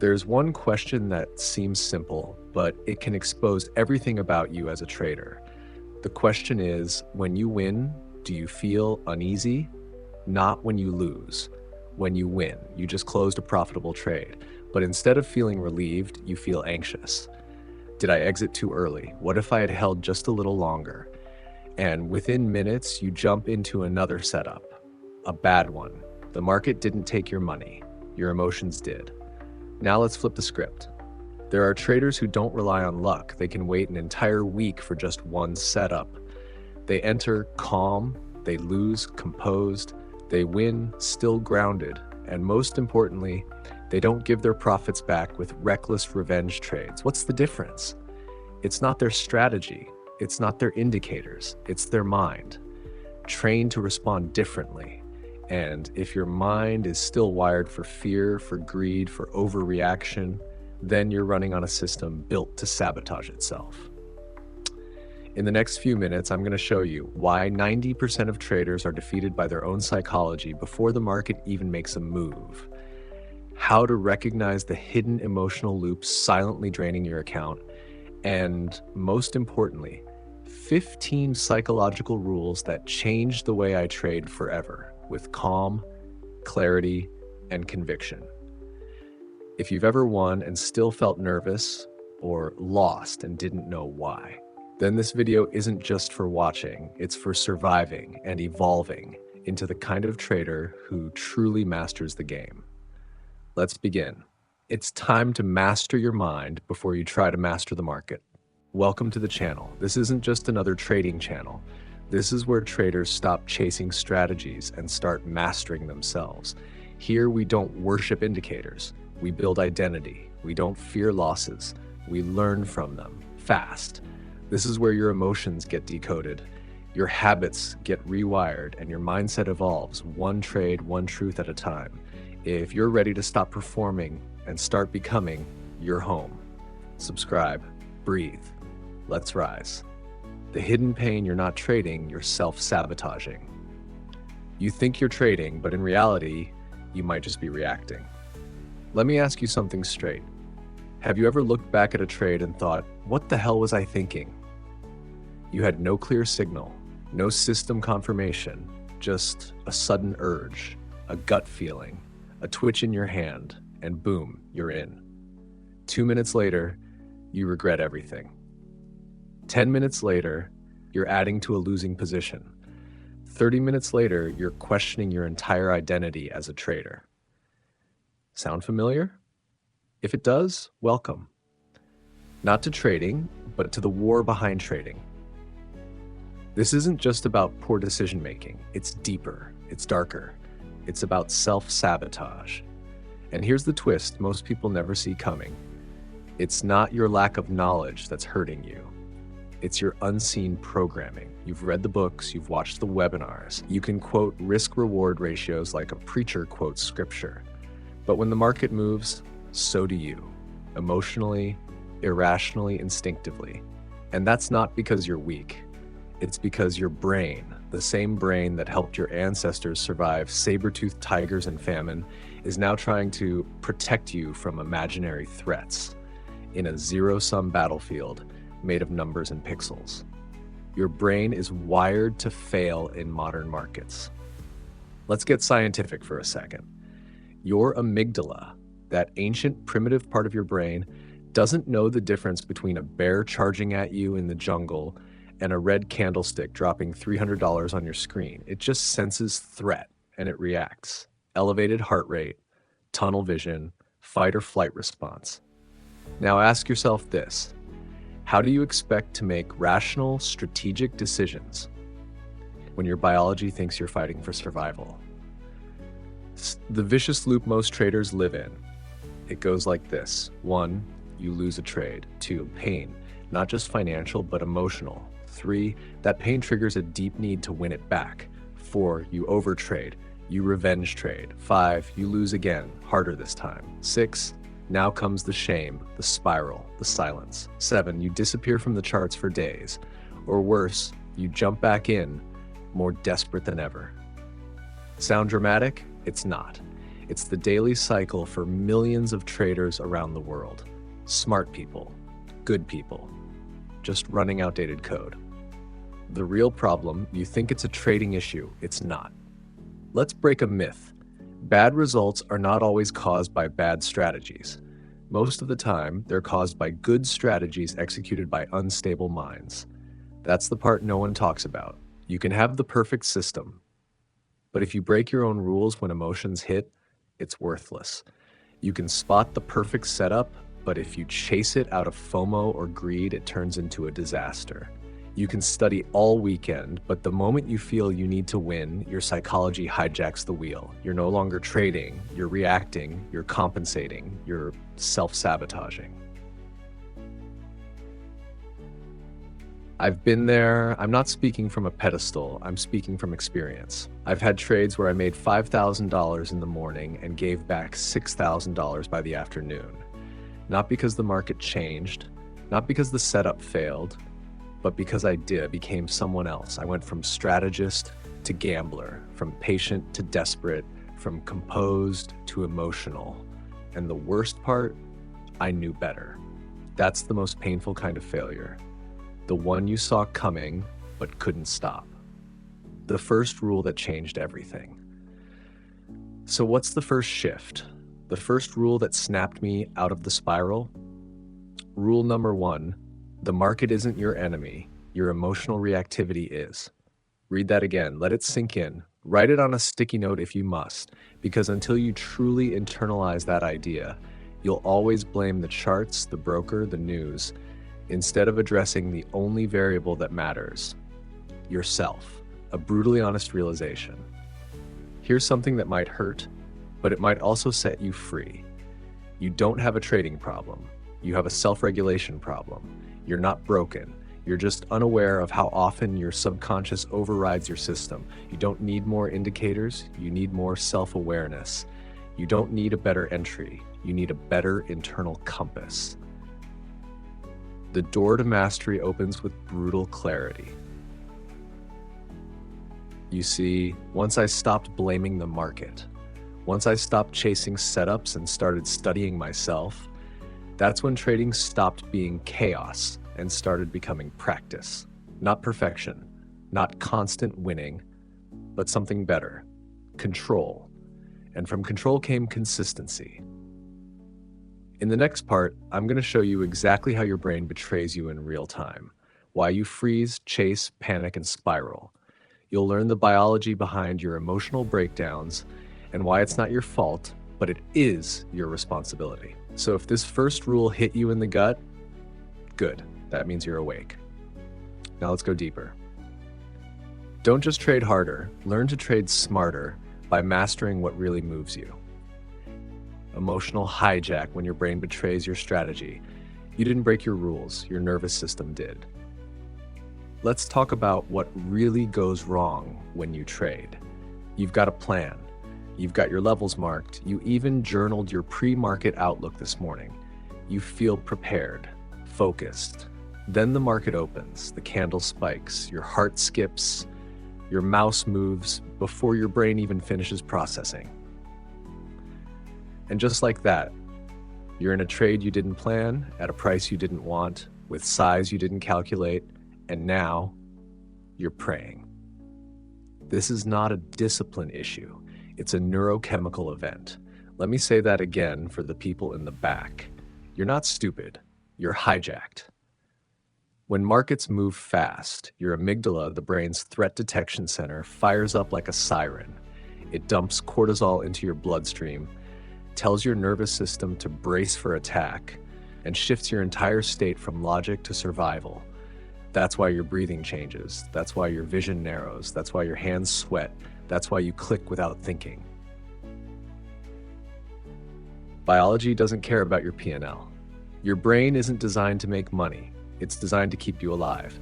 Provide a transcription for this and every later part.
There's one question that seems simple, but it can expose everything about you as a trader. The question is, when you win, do you feel uneasy? Not when you lose. When you win, you just closed a profitable trade. But instead of feeling relieved, you feel anxious. Did I exit too early? What if I had held just a little longer? And within minutes, you jump into another setup, a bad one. The market didn't take your money. Your emotions did. Now let's flip the script. There are traders who don't rely on luck. They can wait an entire week for just one setup. They enter calm, they lose composed, they win still grounded, and most importantly, they don't give their profits back with reckless revenge trades. What's the difference? It's not their strategy, it's not their indicators, it's their mind, trained to respond differently. And if your mind is still wired for fear, for greed, for overreaction, then you're running on a system built to sabotage itself. In the next few minutes, I'm going to show you why 90% of traders are defeated by their own psychology before the market even makes a move, how to recognize the hidden emotional loops silently draining your account, and most importantly, 15 psychological rules that change the way I trade forever with calm, clarity, and conviction. If you've ever won and still felt nervous or lost and didn't know why, then this video isn't just for watching, it's for surviving and evolving into the kind of trader who truly masters the game. Let's begin. It's time to master your mind before you try to master the market. Welcome to the channel. This isn't just another trading channel. This is where traders stop chasing strategies and start mastering themselves. Here we don't worship indicators. We build identity. We don't fear losses. We learn from them fast. This is where your emotions get decoded, your habits get rewired, and your mindset evolves one trade, one truth at a time. If you're ready to stop performing and start becoming, you're home. Subscribe, breathe, let's rise. The hidden pain you're not trading, you're self-sabotaging. You think you're trading, but in reality, you might just be reacting. Let me ask you something straight. Have you ever looked back at a trade and thought, what the hell was I thinking? You had no clear signal, no system confirmation, just a sudden urge, a gut feeling, a twitch in your hand, and boom, you're in. 2 minutes later, you regret everything. 10 minutes later, you're adding to a losing position. 30 minutes later, you're questioning your entire identity as a trader. Sound familiar? If it does, welcome. Not to trading, but to the war behind trading. This isn't just about poor decision making. It's deeper, it's darker. It's about self-sabotage. And here's the twist most people never see coming. It's not your lack of knowledge that's hurting you. It's your unseen programming. You've read the books, you've watched the webinars. You can quote risk-reward ratios like a preacher quotes scripture. But when the market moves, so do you. Emotionally, irrationally, instinctively. And that's not because you're weak. It's because your brain, the same brain that helped your ancestors survive saber-toothed tigers and famine, is now trying to protect you from imaginary threats in a zero-sum battlefield made of numbers and pixels. Your brain is wired to fail in modern markets. Let's get scientific for a second. Your amygdala, that ancient primitive part of your brain, doesn't know the difference between a bear charging at you in the jungle and a red candlestick dropping $300 on your screen. It just senses threat and it reacts. Elevated heart rate, tunnel vision, fight or flight response. Now ask yourself this. How do you expect to make rational, strategic decisions when your biology thinks you're fighting for survival? The vicious loop most traders live in. It goes like this. 1, you lose a trade. 2, pain, not just financial, but emotional. 3, that pain triggers a deep need to win it back. 4, you overtrade. You revenge trade. 5, you lose again, harder this time. 6, now comes the shame, the spiral, the silence. 7, you disappear from the charts for days. Or worse, you jump back in, more desperate than ever. Sound dramatic? It's not. It's the daily cycle for millions of traders around the world. Smart people, good people, just running outdated code. The real problem, you think it's a trading issue, it's not. Let's break a myth. Bad results are not always caused by bad strategies. Most of the time, they're caused by good strategies executed by unstable minds. That's the part no one talks about. You can have the perfect system, but if you break your own rules when emotions hit, it's worthless. You can spot the perfect setup, but if you chase it out of FOMO or greed, it turns into a disaster. You can study all weekend, but the moment you feel you need to win, your psychology hijacks the wheel. You're no longer trading, you're reacting, you're compensating, you're self-sabotaging. I've been there. I'm not speaking from a pedestal, I'm speaking from experience. I've had trades where I made $5,000 in the morning and gave back $6,000 by the afternoon. Not because the market changed, not because the setup failed, but because I became someone else. I went from strategist to gambler, from patient to desperate, from composed to emotional. And the worst part, I knew better. That's the most painful kind of failure. The one you saw coming, but couldn't stop. The first rule that changed everything. So what's the first shift? The first rule that snapped me out of the spiral? Rule number 1, the market isn't your enemy, your emotional reactivity is. Read that again, let it sink in. Write it on a sticky note if you must, because until you truly internalize that idea, you'll always blame the charts, the broker, the news, instead of addressing the only variable that matters, yourself. A brutally honest realization. Here's something that might hurt, but it might also set you free. You don't have a trading problem. You have a self-regulation problem. You're not broken. You're just unaware of how often your subconscious overrides your system. You don't need more indicators. You need more self-awareness. You don't need a better entry. You need a better internal compass. The door to mastery opens with brutal clarity. You see, once I stopped blaming the market, once I stopped chasing setups and started studying myself, that's when trading stopped being chaos and started becoming practice. Not perfection, not constant winning, but something better, control. And from control came consistency. In the next part, I'm going to show you exactly how your brain betrays you in real time, why you freeze, chase, panic, and spiral. You'll learn the biology behind your emotional breakdowns and why it's not your fault, but it is your responsibility. So if this first rule hit you in the gut, good, that means you're awake. Now let's go deeper. Don't just trade harder, learn to trade smarter by mastering what really moves you. Emotional hijack when your brain betrays your strategy. You didn't break your rules, your nervous system did. Let's talk about what really goes wrong when you trade. You've got a plan. You've got your levels marked. You even journaled your pre-market outlook this morning. You feel prepared, focused. Then the market opens, the candle spikes, your heart skips, your mouse moves before your brain even finishes processing. And just like that, you're in a trade you didn't plan, at a price you didn't want, with size you didn't calculate, and now you're praying. This is not a discipline issue. It's a neurochemical event. Let me say that again for the people in the back. You're not stupid, you're hijacked. When markets move fast, your amygdala, the brain's threat detection center, fires up like a siren. It dumps cortisol into your bloodstream, tells your nervous system to brace for attack, and shifts your entire state from logic to survival. That's why your breathing changes. That's why your vision narrows. That's why your hands sweat. That's why you click without thinking. Biology doesn't care about your P&L. Your brain isn't designed to make money. It's designed to keep you alive.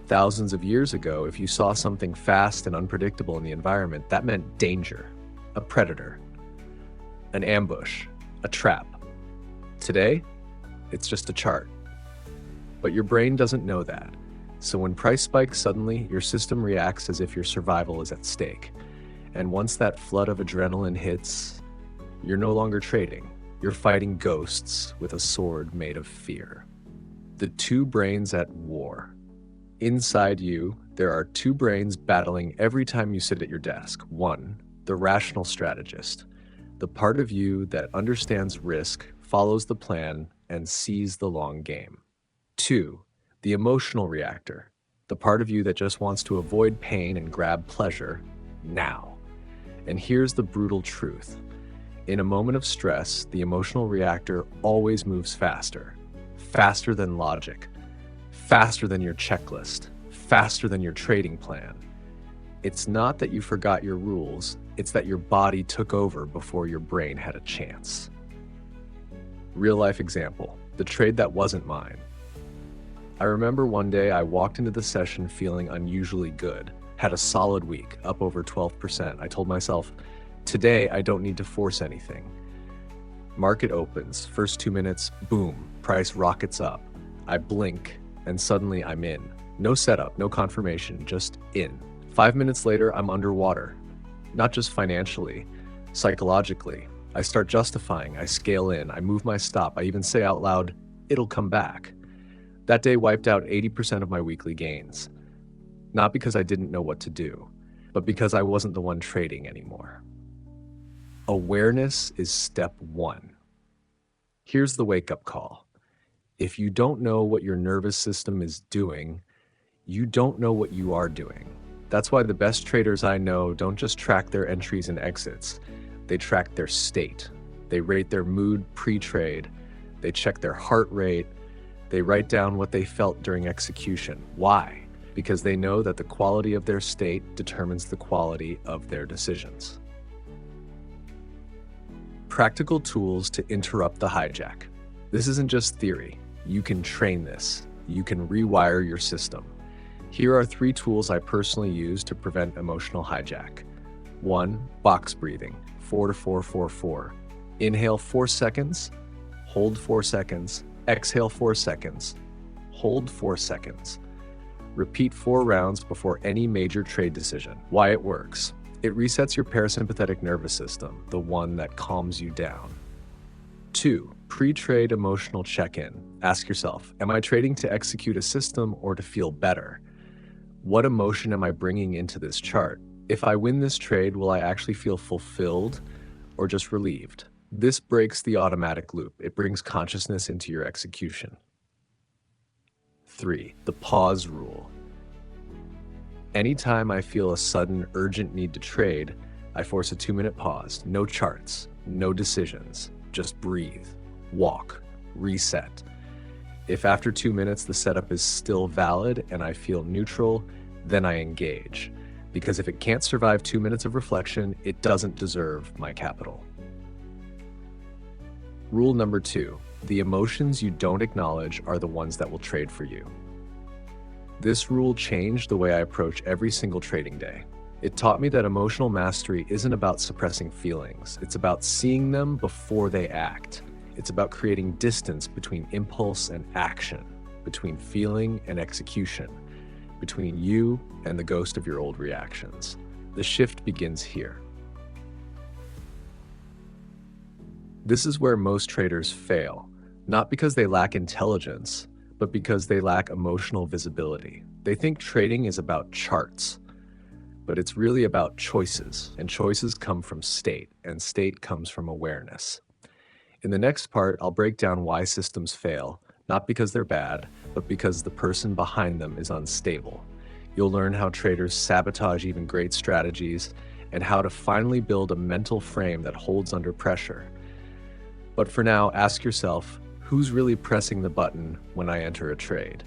Thousands of years ago, if you saw something fast and unpredictable in the environment, that meant danger, a predator, an ambush, a trap. Today, it's just a chart. But your brain doesn't know that. So when price spikes suddenly, your system reacts as if your survival is at stake. And once that flood of adrenaline hits, You're no longer trading. You're fighting ghosts with a sword made of fear. The two brains at war. Inside you, there are two brains battling every time you sit at your desk. One, the rational strategist, the part of you that understands risk, follows the plan, and sees the long game. Two, the emotional reactor, the part of you that just wants to avoid pain and grab pleasure now. And here's the brutal truth. In a moment of stress, the emotional reactor always moves faster. Faster than logic. Faster than your checklist. Faster than your trading plan. It's not that you forgot your rules, it's that your body took over before your brain had a chance. Real life example, the trade that wasn't mine. I remember one day I walked into the session feeling unusually good, had a solid week, up over 12%. I told myself, today I don't need to force anything. Market opens, first 2 minutes, boom, price rockets up. I blink, and suddenly I'm in. No setup, no confirmation, just in. 5 minutes later, I'm underwater. Not just financially, psychologically. I start justifying, I scale in, I move my stop, I even say out loud, it'll come back. That day wiped out 80% of my weekly gains. Not because I didn't know what to do, but because I wasn't the one trading anymore. Awareness is step one. Here's the wake-up call. If you don't know what your nervous system is doing, you don't know what you are doing. That's why the best traders I know don't just track their entries and exits. They track their state. They rate their mood pre-trade. They check their heart rate. They write down what they felt during execution. Why? Because they know that the quality of their state determines the quality of their decisions. Practical tools to interrupt the hijack. This isn't just theory. You can train this. You can rewire your system. Here are 3 tools I personally use to prevent emotional hijack. 1. Box breathing, 4 to 4, 4, 4. Inhale 4 seconds, hold 4 seconds, exhale 4 seconds, hold 4 seconds. Repeat 4 rounds before any major trade decision. Why it works. It resets your parasympathetic nervous system, the one that calms you down. 2. Pre-trade emotional check-in. Ask yourself, am I trading to execute a system or to feel better? What emotion am I bringing into this chart? If I win this trade, will I actually feel fulfilled or just relieved? This breaks the automatic loop. It brings consciousness into your execution. 3. The pause rule. Anytime I feel a sudden, urgent need to trade, I force a 2-minute pause. No charts, no decisions. Just breathe, walk, reset. If after 2 minutes the setup is still valid and I feel neutral, then I engage. Because if it can't survive 2 minutes of reflection, it doesn't deserve my capital. Rule number 2, the emotions you don't acknowledge are the ones that will trade for you. This rule changed the way I approach every single trading day. It taught me that emotional mastery isn't about suppressing feelings. It's about seeing them before they act. It's about creating distance between impulse and action, between feeling and execution, between you and the ghost of your old reactions. The shift begins here. This is where most traders fail, not because they lack intelligence, but because they lack emotional visibility. They think trading is about charts, but it's really about choices, and choices come from state, and state comes from awareness. In the next part, I'll break down why systems fail, not because they're bad, but because the person behind them is unstable. You'll learn how traders sabotage even great strategies, and how to finally build a mental frame that holds under pressure. But for now, ask yourself, who's really pressing the button when I enter a trade?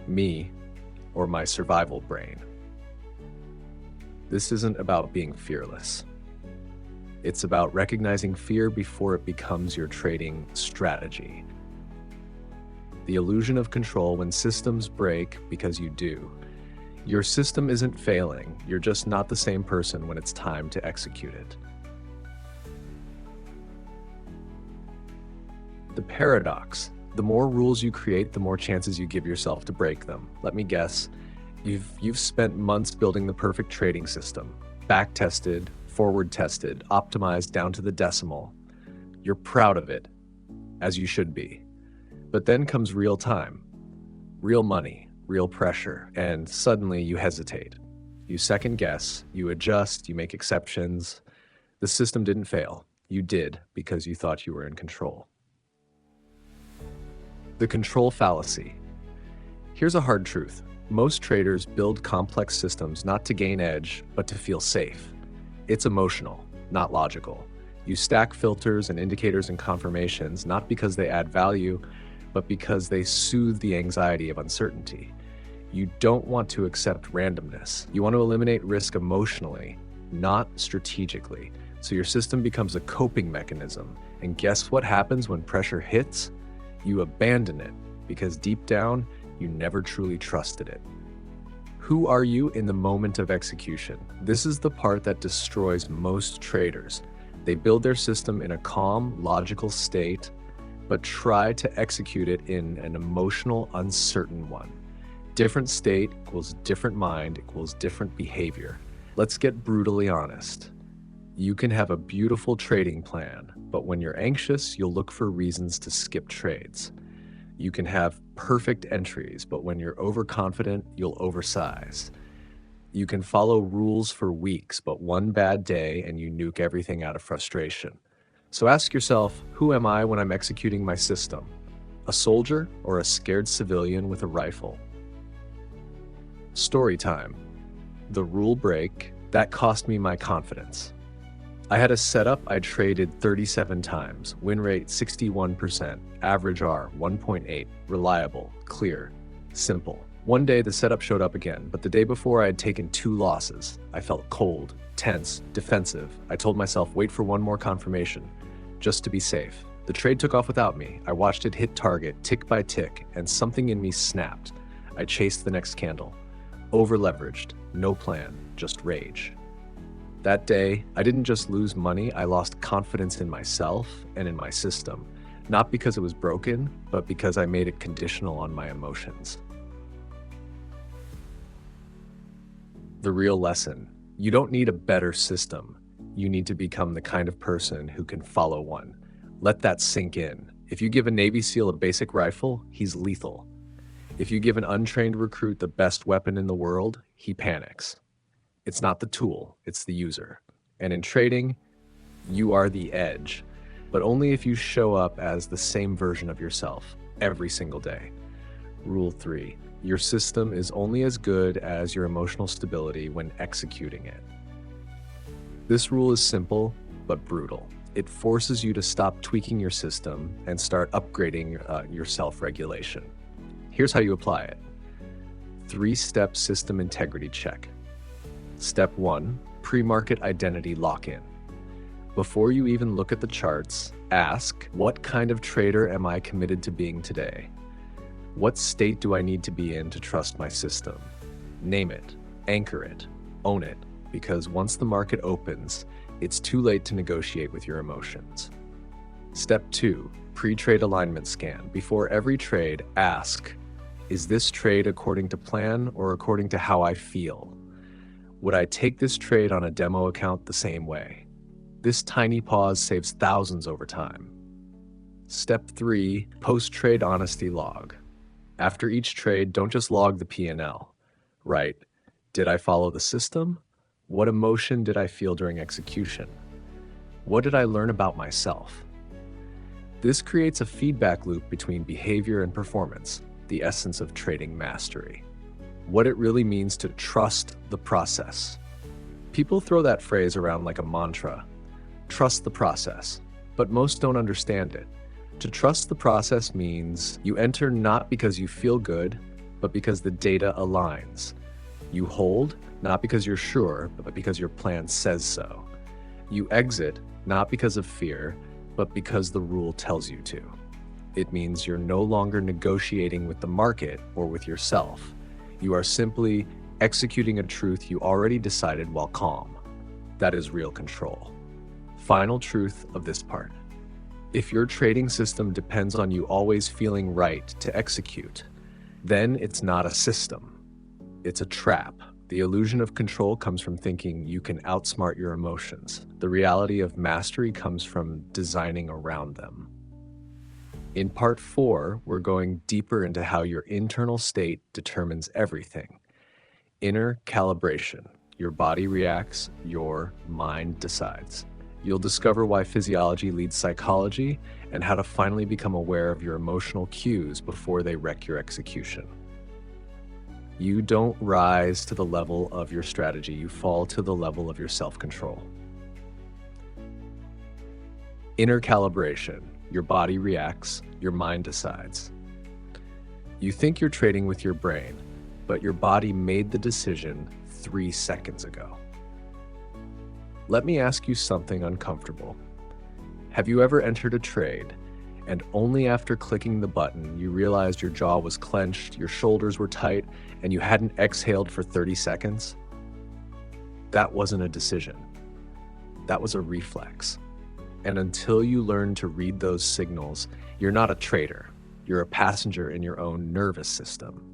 Me or my survival brain? This isn't about being fearless. It's about recognizing fear before it becomes your trading strategy. The illusion of control when systems break because you do. Your system isn't failing, you're just not the same person when it's time to execute it. The paradox. The more rules you create, the more chances you give yourself to break them. Let me guess, you've spent months building the perfect trading system. Back-tested, forward tested, optimized down to the decimal. You're proud of it, as you should be. But then comes real time, real money, real pressure, and suddenly you hesitate. You second guess, you adjust, you make exceptions. The system didn't fail. You did because you thought you were in control. The control fallacy. Here's a hard truth. Most traders build complex systems not to gain edge, but to feel safe. It's emotional, not logical. You stack filters and indicators and confirmations not because they add value, but because they soothe the anxiety of uncertainty. You don't want to accept randomness. You want to eliminate risk emotionally, not strategically. So your system becomes a coping mechanism. And guess what happens when pressure hits? You abandon it because deep down, you never truly trusted it. Who are you in the moment of execution? This is the part that destroys most traders. They build their system in a calm, logical state, but try to execute it in an emotional, uncertain one. Different state equals different mind equals different behavior. Let's get brutally honest. You can have a beautiful trading plan, but when you're anxious, you'll look for reasons to skip trades. You can have perfect entries, but when you're overconfident, you'll oversize. You can follow rules for weeks, but one bad day and you nuke everything out of frustration. So ask yourself, who am I when I'm executing my system? A soldier or a scared civilian with a rifle? Story time. The rule break, that cost me my confidence. I had a setup I traded 37 times, win rate 61%, average R 1.8, reliable, clear, simple. One day the setup showed up again, but the day before I had taken 2 losses. I felt cold, tense, defensive. I told myself, wait for one more confirmation, just to be safe. The trade took off without me. I watched it hit target, tick by tick, and something in me snapped. I chased the next candle. Over-leveraged, no plan, just rage. That day, I didn't just lose money, I lost confidence in myself and in my system. Not because it was broken, but because I made it conditional on my emotions. The real lesson: you don't need a better system. You need to become the kind of person who can follow one. Let that sink in. If you give a Navy SEAL a basic rifle, he's lethal. If you give an untrained recruit the best weapon in the world, he panics. It's not the tool, it's the user. And in trading, you are the edge, but only if you show up as the same version of yourself every single day. Rule 3, your system is only as good as your emotional stability when executing it. This rule is simple, but brutal. It forces you to stop tweaking your system and start upgrading your self-regulation. Here's how you apply it. 3-step system integrity check. Step 1, pre-market identity lock-in. Before you even look at the charts, ask, what kind of trader am I committed to being today? What state do I need to be in to trust my system? Name it, anchor it, own it, because once the market opens, it's too late to negotiate with your emotions. Step 2, pre-trade alignment scan. Before every trade, ask, is this trade according to plan or according to how I feel? Would I take this trade on a demo account the same way? This tiny pause saves thousands over time. Step 3, post-trade honesty log. After each trade, don't just log the P&L. Write, did I follow the system? What emotion did I feel during execution? What did I learn about myself? This creates a feedback loop between behavior and performance, the essence of trading mastery. What it really means to trust the process. People throw that phrase around like a mantra, trust the process, but most don't understand it. To trust the process means you enter not because you feel good, but because the data aligns. You hold, not because you're sure, but because your plan says so. You exit, not because of fear, but because the rule tells you to. It means you're no longer negotiating with the market or with yourself. You are simply executing a truth you already decided while calm. That is real control. Final truth of this part. If your trading system depends on you always feeling right to execute, then it's not a system. It's a trap. The illusion of control comes from thinking you can outsmart your emotions. The reality of mastery comes from designing around them. In part 4, we're going deeper into how your internal state determines everything. Inner calibration. Your body reacts, your mind decides. You'll discover why physiology leads psychology and how to finally become aware of your emotional cues before they wreck your execution. You don't rise to the level of your strategy, you fall to the level of your self-control. Inner calibration. Your body reacts, your mind decides. You think you're trading with your brain, but your body made the decision 3 seconds ago. Let me ask you something uncomfortable. Have you ever entered a trade and only after clicking the button you realized your jaw was clenched, your shoulders were tight, and you hadn't exhaled for 30 seconds? That wasn't a decision. That was a reflex. And until you learn to read those signals, you're not a trader. You're a passenger in your own nervous system.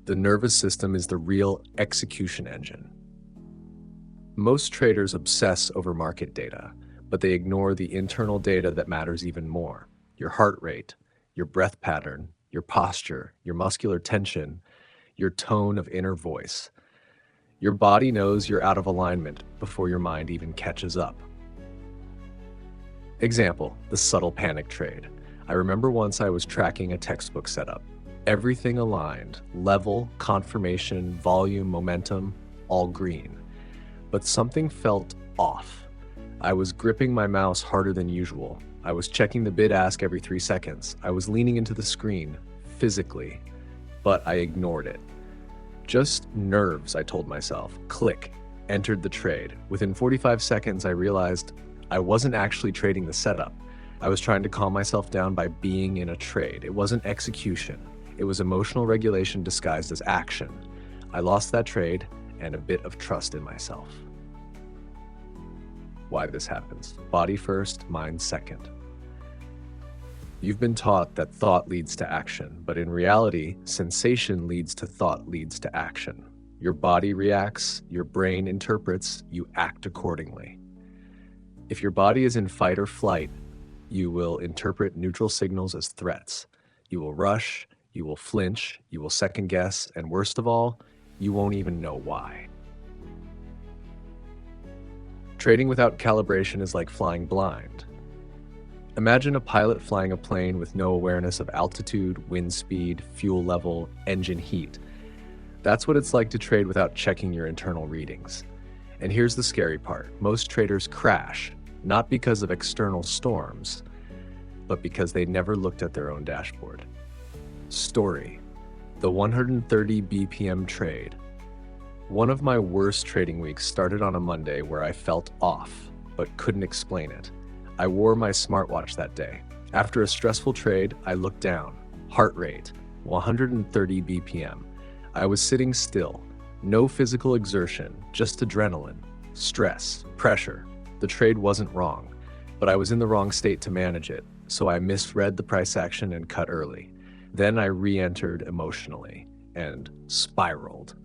The nervous system is the real execution engine. Most traders obsess over market data, but they ignore the internal data that matters even more. Your heart rate, your breath pattern, your posture, your muscular tension, your tone of inner voice. Your body knows you're out of alignment before your mind even catches up. Example, the subtle panic trade. I remember once I was tracking a textbook setup. Everything aligned, level, confirmation, volume, momentum, all green. But something felt off. I was gripping my mouse harder than usual. I was checking the bid-ask every 3 seconds. I was leaning into the screen, physically, but I ignored it. Just nerves, I told myself. Click, entered the trade. Within 45 seconds, I realized I wasn't actually trading the setup. I was trying to calm myself down by being in a trade. It wasn't execution. It was emotional regulation disguised as action. I lost that trade and a bit of trust in myself. Why this happens. Body first, mind second. You've been taught that thought leads to action, but in reality, sensation leads to thought leads to action. Your body reacts, your brain interprets, you act accordingly. If your body is in fight or flight, you will interpret neutral signals as threats. You will rush, you will flinch, you will second guess, and worst of all, you won't even know why. Trading without calibration is like flying blind. Imagine a pilot flying a plane with no awareness of altitude, wind speed, fuel level, engine heat. That's what it's like to trade without checking your internal readings. And here's the scary part. Most traders crash, not because of external storms, but because they never looked at their own dashboard. Story: the 130 BPM trade. One of my worst trading weeks started on a Monday where I felt off, but couldn't explain it. I wore my smartwatch that day. After a stressful trade, I looked down. Heart rate, 130 BPM. I was sitting still. No physical exertion, just adrenaline, stress, pressure. The trade wasn't wrong, but I was in the wrong state to manage it, so I misread the price action and cut early. Then I re-entered emotionally and spiraled.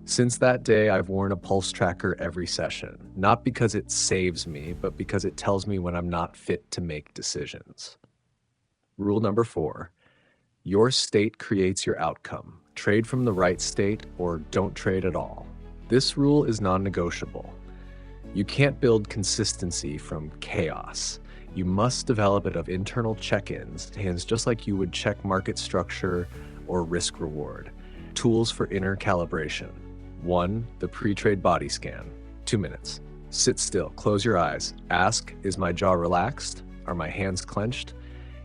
Since that day, I've worn a pulse tracker every session, not because it saves me, but because it tells me when I'm not fit to make decisions. Rule number 4, your state creates your outcome. Trade from the right state or don't trade at all. This rule is non-negotiable. You can't build consistency from chaos. You must develop it of internal check-ins, just like you would check market structure or risk reward. Tools for inner calibration. 1, the pre-trade body scan. 2 minutes. Sit still, close your eyes. Ask, is my jaw relaxed? Are my hands clenched?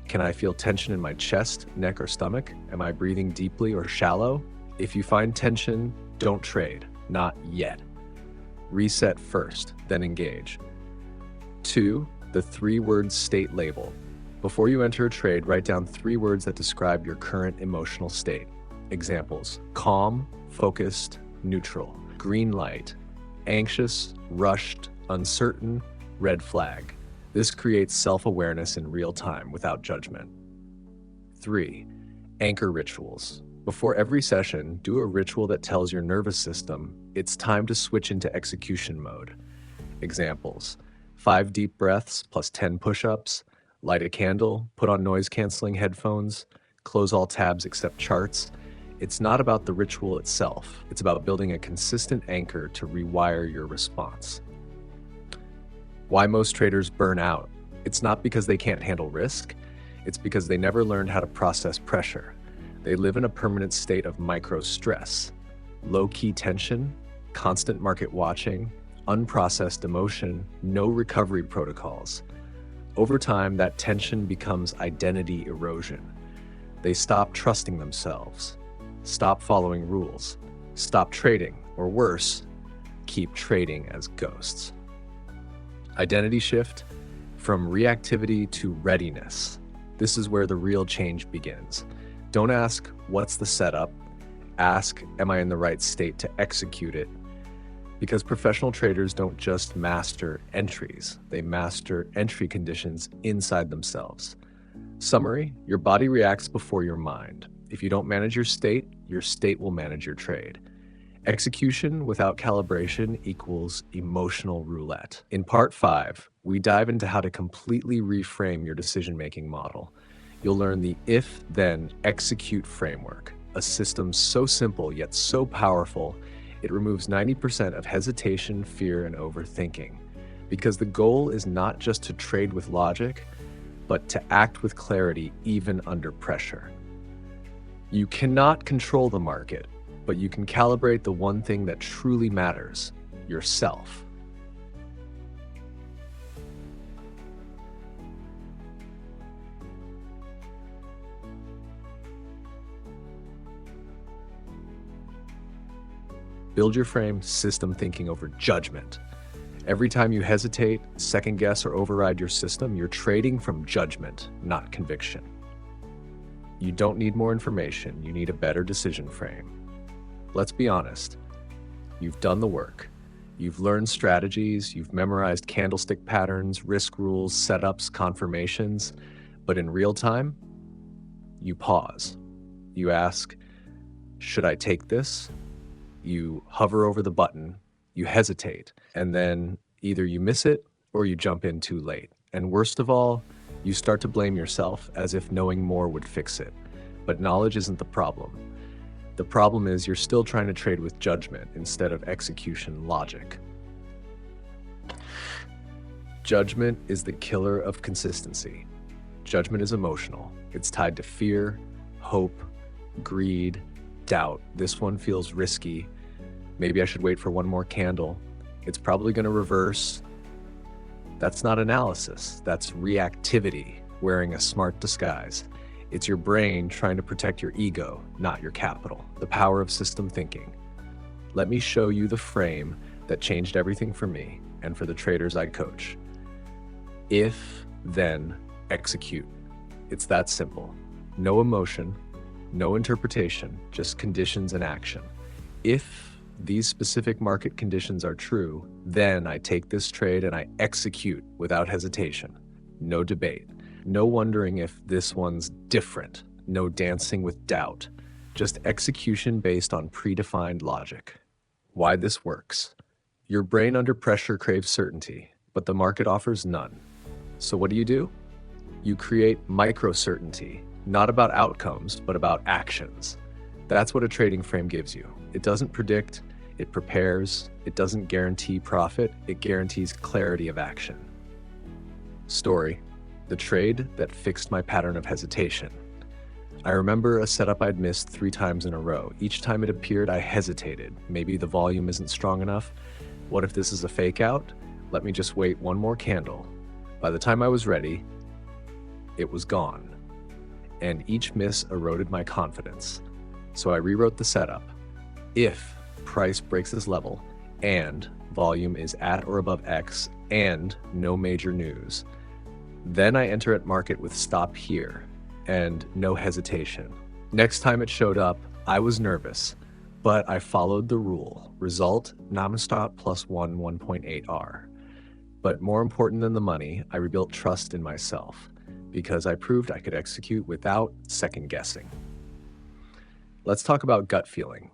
Can I feel tension in my chest, neck, or stomach? Am I breathing deeply or shallow? If you find tension, don't trade. Not yet. Reset first, then engage. 2, the 3-word state label. Before you enter a trade, write down 3 words that describe your current emotional state. Examples: calm, focused, neutral. Green light, anxious, rushed, uncertain, red flag. This creates self-awareness in real time without judgment. 3, anchor rituals. Before every session, do a ritual that tells your nervous system it's time to switch into execution mode. Examples: 5 deep breaths plus 10 push-ups, light a candle, put on noise-canceling headphones, close all tabs except charts. It's not about the ritual itself. It's about building a consistent anchor to rewire your response. Why most traders burn out? It's not because they can't handle risk. It's because they never learned how to process pressure. They live in a permanent state of micro-stress, low-key tension, constant market watching, unprocessed emotion, no recovery protocols. Over time, that tension becomes identity erosion. They stop trusting themselves, stop following rules, stop trading, or worse, keep trading as ghosts. Identity shift from reactivity to readiness. This is where the real change begins. Don't ask, what's the setup? Ask, am I in the right state to execute it? Because professional traders don't just master entries, they master entry conditions inside themselves. Summary: your body reacts before your mind. If you don't manage your state will manage your trade. Execution without calibration equals emotional roulette. In part 5, we dive into how to completely reframe your decision-making model. You'll learn the if-then-execute framework, a system so simple yet so powerful, it removes 90% of hesitation, fear, and overthinking. Because the goal is not just to trade with logic, but to act with clarity even under pressure. You cannot control the market, but you can calibrate the one thing that truly matters: yourself. Build your frame system thinking over judgment. Every time you hesitate, second guess, or override your system, you're trading from judgment, not conviction. You don't need more information, you need a better decision frame. Let's be honest, you've done the work. You've learned strategies, you've memorized candlestick patterns, risk rules, setups, confirmations, but in real time, you pause. You ask, should I take this? You hover over the button, you hesitate, and then either you miss it or you jump in too late. And worst of all, you start to blame yourself as if knowing more would fix it. But knowledge isn't the problem. The problem is you're still trying to trade with judgment instead of execution logic. Judgment is the killer of consistency. Judgment is emotional. It's tied to fear, hope, greed, doubt. This one feels risky. Maybe I should wait for one more candle. It's probably going to reverse. That's not analysis. That's reactivity wearing a smart disguise. It's your brain trying to protect your ego, not your capital. The power of system thinking. Let me show you the frame that changed everything for me and for the traders I coach. If, then, execute. It's that simple. No emotion, no interpretation, just conditions and action. If these specific market conditions are true, then I take this trade and I execute without hesitation. No debate. No wondering if this one's different. No dancing with doubt. Just execution based on predefined logic. Why this works. Your brain under pressure craves certainty, but the market offers none. So what do? You create micro-certainty, not about outcomes, but about actions. That's what a trading frame gives you. It doesn't predict, it prepares, it doesn't guarantee profit, it guarantees clarity of action. Story: the trade that fixed my pattern of hesitation. I remember a setup I'd missed 3 times in a row. Each time it appeared, I hesitated. Maybe the volume isn't strong enough. What if this is a fake out? Let me just wait one more candle. By the time I was ready, it was gone. And each miss eroded my confidence. So I rewrote the setup. If price breaks this level, and volume is at or above X, and no major news, then I enter at market with stop here, and no hesitation. Next time it showed up, I was nervous, but I followed the rule. Result, Namaste plus 1.8 R. But more important than the money, I rebuilt trust in myself, because I proved I could execute without second guessing. Let's talk about gut feeling.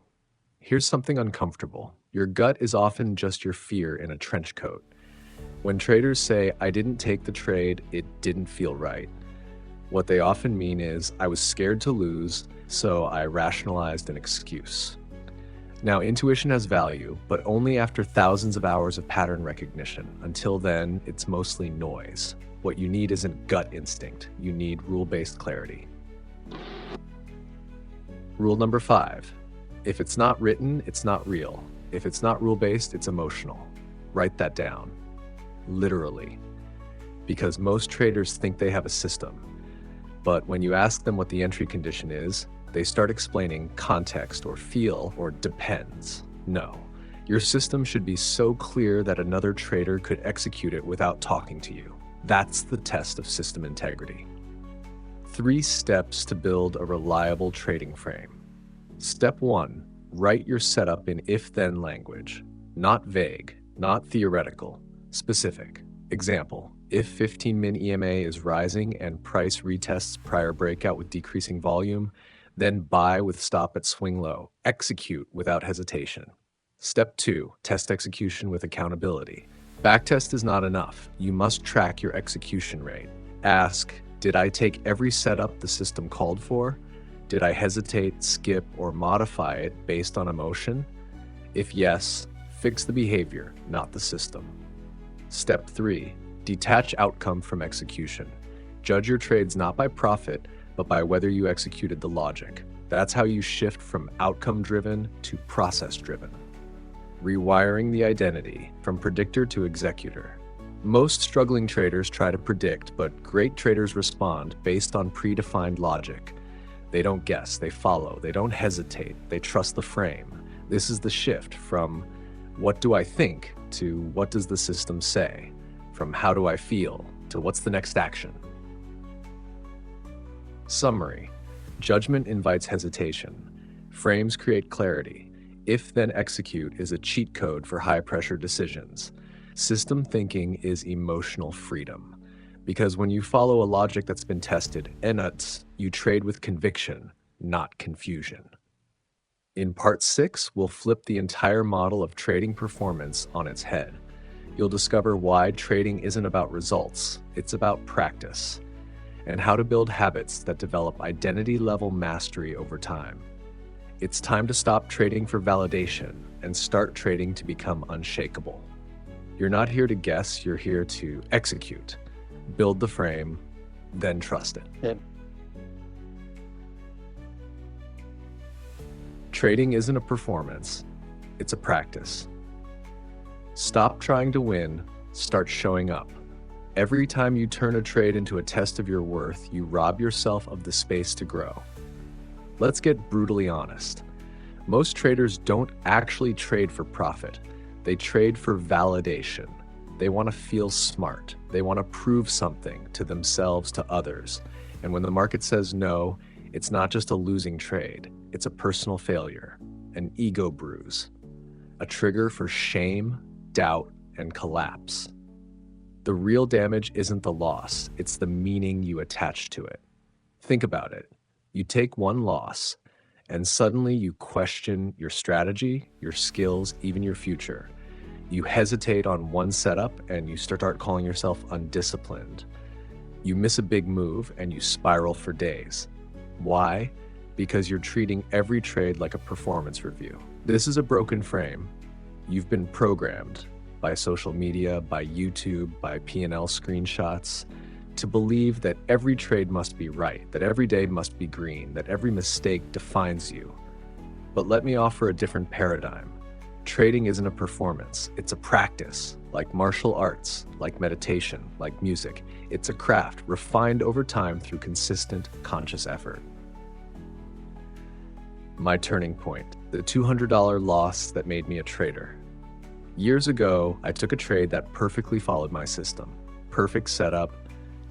Here's something uncomfortable. Your gut is often just your fear in a trench coat. When traders say, "I didn't take the trade, it didn't feel right," what they often mean is, "I was scared to lose, so I rationalized an excuse." Now, intuition has value, but only after thousands of hours of pattern recognition. Until then, it's mostly noise. What you need isn't gut instinct, you need rule-based clarity. Rule number 5. If it's not written, it's not real. If it's not rule-based, it's emotional. Write that down. Literally. Because most traders think they have a system. But when you ask them what the entry condition is, they start explaining context or feel or depends. No. Your system should be so clear that another trader could execute it without talking to you. That's the test of system integrity. 3 steps to build a reliable trading frame. Step 1, write your setup in if-then language. Not vague, not theoretical, specific. Example, if 15-min EMA is rising and price retests prior breakout with decreasing volume, then buy with stop at swing low. Execute without hesitation. Step 2, test execution with accountability. Backtest is not enough. You must track your execution rate. Ask, did I take every setup the system called for? Did I hesitate, skip, or modify it based on emotion? If yes, fix the behavior, not the system. Step 3, detach outcome from execution. Judge your trades not by profit, but by whether you executed the logic. That's how you shift from outcome-driven to process-driven. Rewiring the identity from predictor to executor. Most struggling traders try to predict, but great traders respond based on predefined logic. They don't guess, they follow, they don't hesitate, they trust the frame. This is the shift from what do I think to what does the system say, from how do I feel to what's the next action. Summary. Judgment invites hesitation. Frames create clarity. If then execute is a cheat code for high-pressure decisions. System thinking is emotional freedom. Because when you follow a logic that's been tested, you trade with conviction, not confusion. In part 6, we'll flip the entire model of trading performance on its head. You'll discover why trading isn't about results, it's about practice, and how to build habits that develop identity-level mastery over time. It's time to stop trading for validation and start trading to become unshakable. You're not here to guess, you're here to execute. Build the frame, then trust it. Yeah. Trading isn't a performance, it's a practice. Stop trying to win, start showing up. Every time you turn a trade into a test of your worth, you rob yourself of the space to grow. Let's get brutally honest. Most traders don't actually trade for profit. They trade for validation. They want to feel smart. They want to prove something to themselves, to others. And when the market says no, it's not just a losing trade. It's a personal failure, an ego bruise, a trigger for shame, doubt, and collapse. The real damage isn't the loss, it's the meaning you attach to it. Think about it. You take one loss, and suddenly you question your strategy, your skills, even your future. You hesitate on one setup, and you start calling yourself undisciplined. You miss a big move, and you spiral for days. Why? Because you're treating every trade like a performance review. This is a broken frame. You've been programmed by social media, by YouTube, by P&L screenshots, to believe that every trade must be right, that every day must be green, that every mistake defines you. But let me offer a different paradigm. Trading isn't a performance, it's a practice, like martial arts, like meditation, like music. It's a craft refined over time through consistent, conscious effort. My turning point, the $200 loss that made me a trader. Years ago, I took a trade that perfectly followed my system. Perfect setup,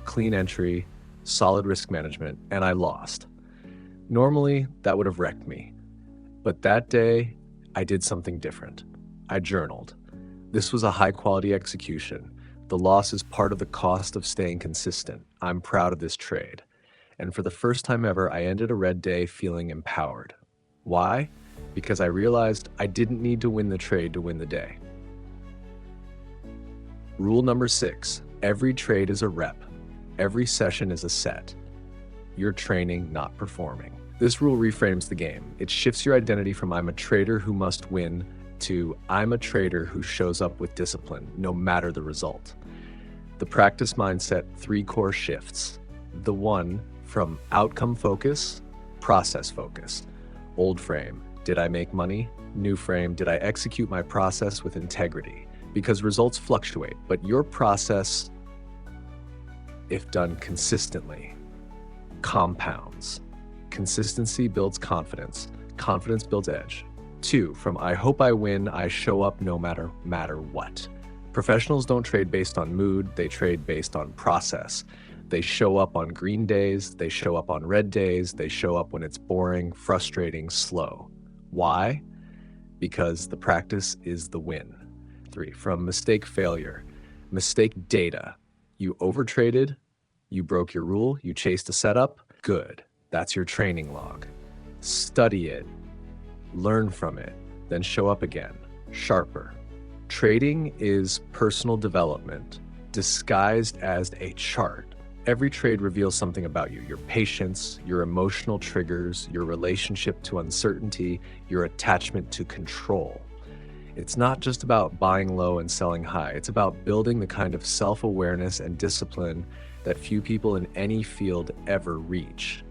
clean entry, solid risk management, and I lost. Normally, that would have wrecked me. But that day, I did something different. I journaled. This was a high-quality execution. The loss is part of the cost of staying consistent. I'm proud of this trade. And for the first time ever, I ended a red day feeling empowered. Why? Because I realized I didn't need to win the trade to win the day. Rule number 6, every trade is a rep. Every session is a set. You're training, not performing. This rule reframes the game. It shifts your identity from I'm a trader who must win to I'm a trader who shows up with discipline, no matter the result. The practice mindset, 3 core shifts. The one from outcome focus, process focus. Old frame, did I make money? New frame, did I execute my process with integrity? Because results fluctuate, but your process, if done consistently, compounds. Consistency builds confidence. Confidence builds edge. 2, from I hope I win, I show up no matter what. Professionals don't trade based on mood, they trade based on process. They show up on green days, they show up on red days, they show up when it's boring, frustrating, slow. Why? Because the practice is the win. 3, from mistake failure. Mistake data. You overtraded, you broke your rule, you chased a setup, good. That's your training log. Study it, learn from it, then show up again, sharper. Trading is personal development disguised as a chart. Every trade reveals something about you, your patience, your emotional triggers, your relationship to uncertainty, your attachment to control. It's not just about buying low and selling high. It's about building the kind of self-awareness and discipline that few people in any field ever reach.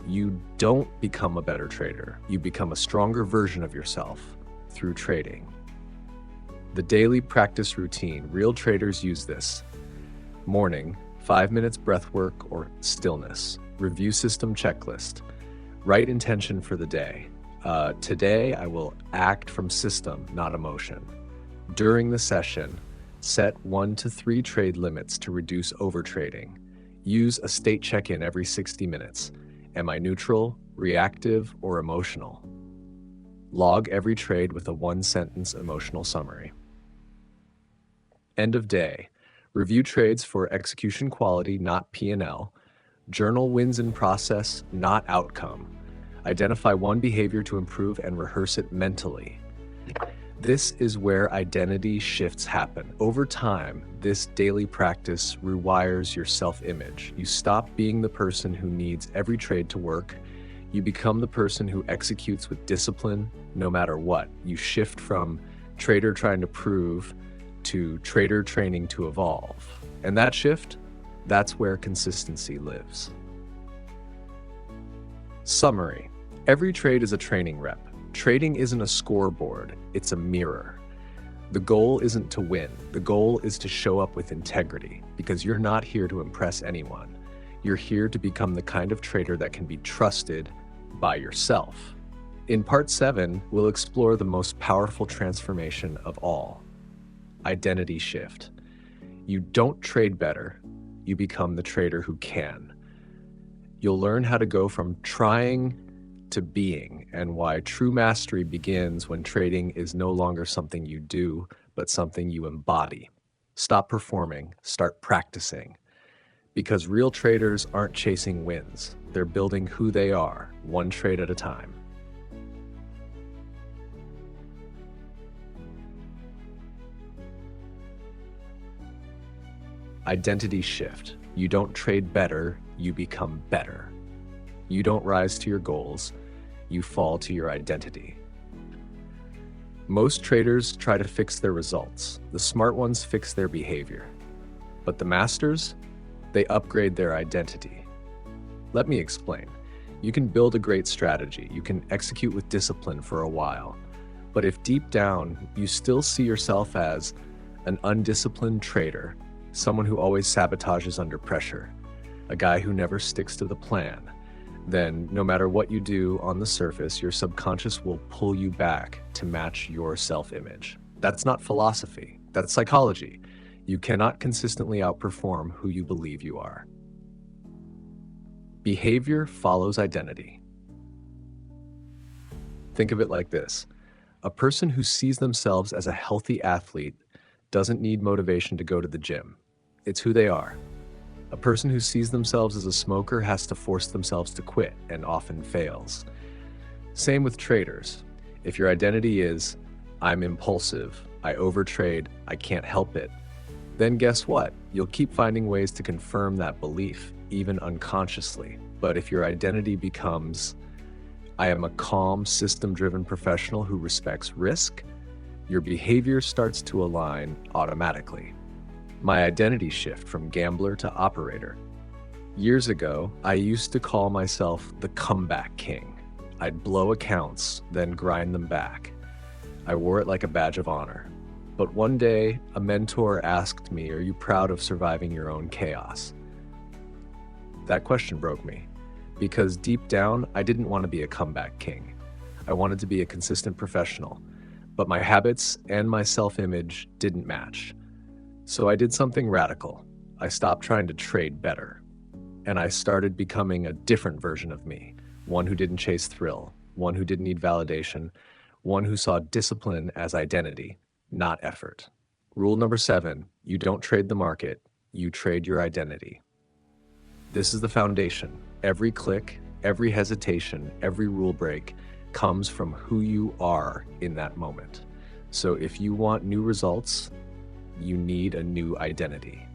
You don't become a better trader. You become a stronger version of yourself through trading. The daily practice routine. Real traders use this. Morning, 5 minutes breath work or stillness. Review system checklist. Write intention for the day. Today, I will act from system, not emotion. During the session, set 1 to 3 trade limits to reduce overtrading. Use a state check-in every 60 minutes. Am I neutral, reactive, or emotional? Log every trade with a 1-sentence emotional summary. End of day. Review trades for execution quality, not P&L. Journal wins in process, not outcome. Identify one behavior to improve and rehearse it mentally. This is where identity shifts happen. Over time, this daily practice rewires your self-image. You stop being the person who needs every trade to work. You become the person who executes with discipline no matter what. You shift from trader trying to prove to trader training to evolve. And that shift, that's where consistency lives. Summary. Every trade is a training rep. Trading isn't a scoreboard, it's a mirror. The goal isn't to win. The goal is to show up with integrity, because you're not here to impress anyone. You're here to become the kind of trader that can be trusted by yourself. In part 7, we'll explore the most powerful transformation of all: identity shift. You don't trade better, you become the trader who can. You'll learn how to go from trying to being, and why true mastery begins when trading is no longer something you do, but something you embody. Stop performing, start practicing. Because real traders aren't chasing wins, they're building who they are, one trade at a time. Identity shift. You don't trade better, you become better. You don't rise to your goals, you fall to your identity. Most traders try to fix their results. The smart ones fix their behavior. But the masters, they upgrade their identity. Let me explain. You can build a great strategy. You can execute with discipline for a while. But if deep down you still see yourself as an undisciplined trader, someone who always sabotages under pressure, a guy who never sticks to the plan, then no matter what you do on the surface, your subconscious will pull you back to match your self-image. That's not philosophy, that's psychology. You cannot consistently outperform who you believe you are. Behavior follows identity. Think of it like this. A person who sees themselves as a healthy athlete doesn't need motivation to go to the gym. It's who they are. A person who sees themselves as a smoker has to force themselves to quit and often fails. Same with traders. If your identity is, I'm impulsive, I overtrade, I can't help it, then guess what? You'll keep finding ways to confirm that belief, even unconsciously. But if your identity becomes, I am a calm, system-driven professional who respects risk, your behavior starts to align automatically. My identity shift from gambler to operator. Years ago, I used to call myself the comeback king. I'd blow accounts, then grind them back. I wore it like a badge of honor. But one day, a mentor asked me, are you proud of surviving your own chaos? That question broke me, because deep down, I didn't want to be a comeback king. I wanted to be a consistent professional, but my habits and my self-image didn't match. So I did something radical. I stopped trying to trade better, and I started becoming a different version of me, one who didn't chase thrill, one who didn't need validation, one who saw discipline as identity, not effort. Rule number 7, you don't trade the market, you trade your identity. This is the foundation. Every click, every hesitation, every rule break comes from who you are in that moment. So if you want new results, you need a new identity.